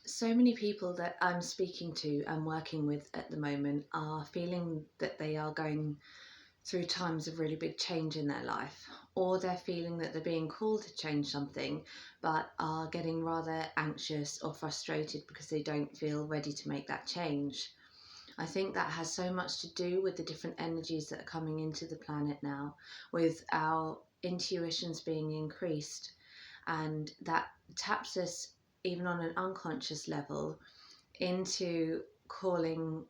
So many people that I'm speaking to and working with at the moment are feeling that they are going through times of really big change in their life, or they're feeling that they're being called to change something but are getting rather anxious or frustrated because they don't feel ready to make that change. I think that has so much to do with the different energies that are coming into the planet now, with our intuitions being increased, and that taps us even on an unconscious level into calling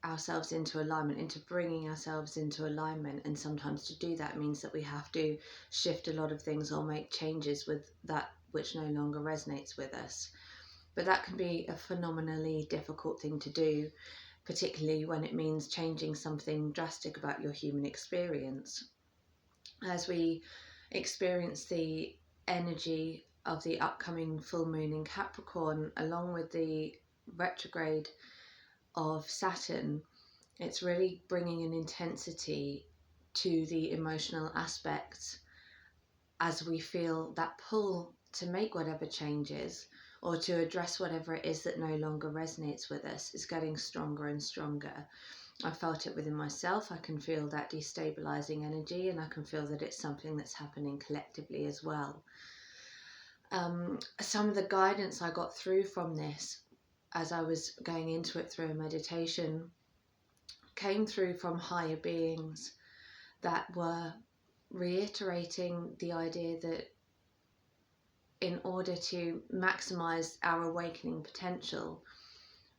ourselves into alignment, into bringing ourselves into alignment. And sometimes to do that means that we have to shift a lot of things or make changes with that which no longer resonates with us. But that can be a phenomenally difficult thing to do, particularly when it means changing something drastic about your human experience. As we experience the energy of the upcoming full moon in Capricorn, along with the retrograde of Saturn, it's really bringing an intensity to the emotional aspects as we feel that pull to make whatever changes or to address whatever it is that no longer resonates with us is getting stronger and stronger. I felt it within myself. I can feel that destabilizing energy, and I can feel that it's something that's happening collectively as well. Some of the guidance I got through from this as I was going into it through a meditation came through from higher beings that were reiterating the idea that in order to maximize our awakening potential,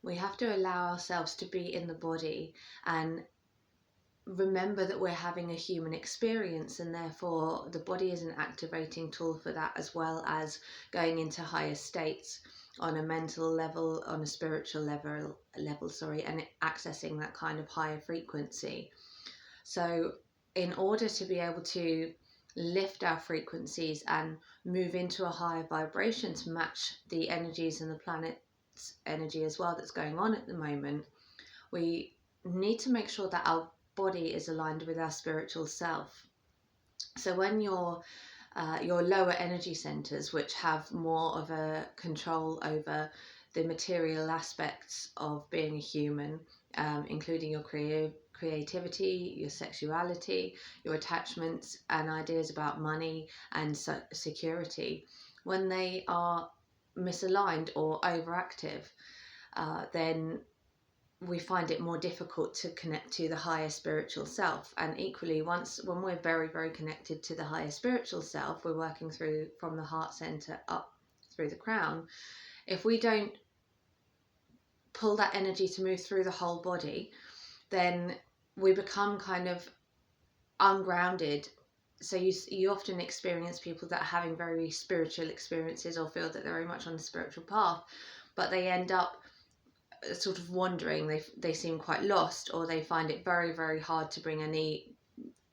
we have to allow ourselves to be in the body and remember that we're having a human experience, and therefore the body is an activating tool for that, as well as going into higher states on a mental level, on a spiritual level, and accessing that kind of higher frequency. So in order to be able to lift our frequencies and move into a higher vibration to match the energies and the planet's energy as well that's going on at the moment, we need to make sure that our body is aligned with our spiritual self. So when your lower energy centers, which have more of a control over the material aspects of being a human, including your creativity, your sexuality, your attachments, and ideas about money and security, when they are misaligned or overactive, then we find it more difficult to connect to the higher spiritual self. And equally, when we're very, very connected to the higher spiritual self, we're working through from the heart center up through the crown. If we don't pull that energy to move through the whole body, then we become kind of ungrounded. So you often experience people that are having very spiritual experiences or feel that they're very much on the spiritual path, but they end up sort of wandering. They seem quite lost, or they find it very, very hard to bring any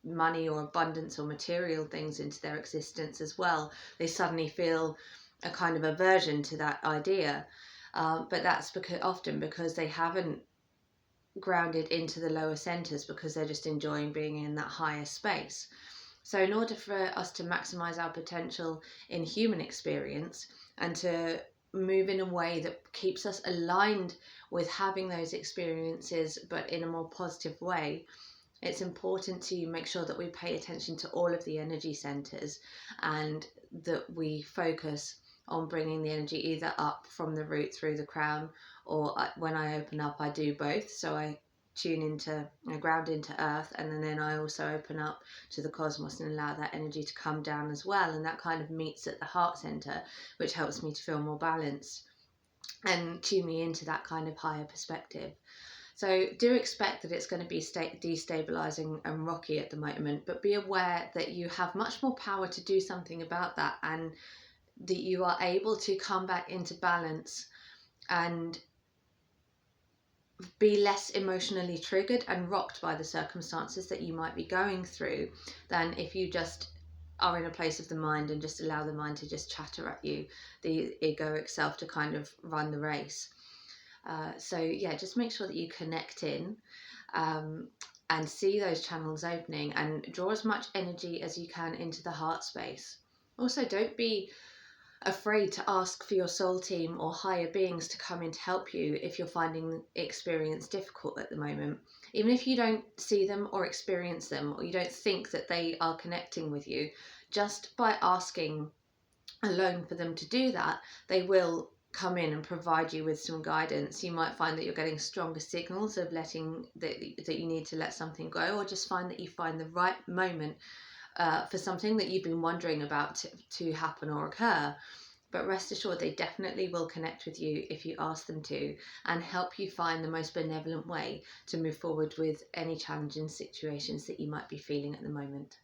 money or abundance or material things into their existence as well. They suddenly feel a kind of aversion to that idea, but that's because they haven't grounded into the lower centers, because they're just enjoying being in that higher space. So in order for us to maximize our potential in human experience and to move in a way that keeps us aligned with having those experiences but in a more positive way, it's important to make sure that we pay attention to all of the energy centers and that we focus on bringing the energy either up from the root through the crown, or when I open up, I do both. So I ground into earth, and then I also open up to the cosmos and allow that energy to come down as well. And that kind of meets at the heart center, which helps me to feel more balanced and tune me into that kind of higher perspective. So do expect that it's going to be destabilizing and rocky at the moment, but be aware that you have much more power to do something about that, and that you are able to come back into balance and be less emotionally triggered and rocked by the circumstances that you might be going through, than if you just are in a place of the mind and just allow the mind to just chatter at you, the egoic self to kind of run the race. So yeah, just make sure that you connect in and see those channels opening, and draw as much energy as you can into the heart space. Also, don't be afraid to ask for your soul team or higher beings to come in to help you if you're finding the experience difficult at the moment. Even if you don't see them or experience them, or you don't think that they are connecting with you, just by asking alone for them to do that, they will come in and provide you with some guidance. You might find that you're getting stronger signals of letting that you need to let something go, or just find that you find the right moment for something that you've been wondering about to happen or occur. But rest assured, they definitely will connect with you if you ask them to, and help you find the most benevolent way to move forward with any challenging situations that you might be feeling at the moment.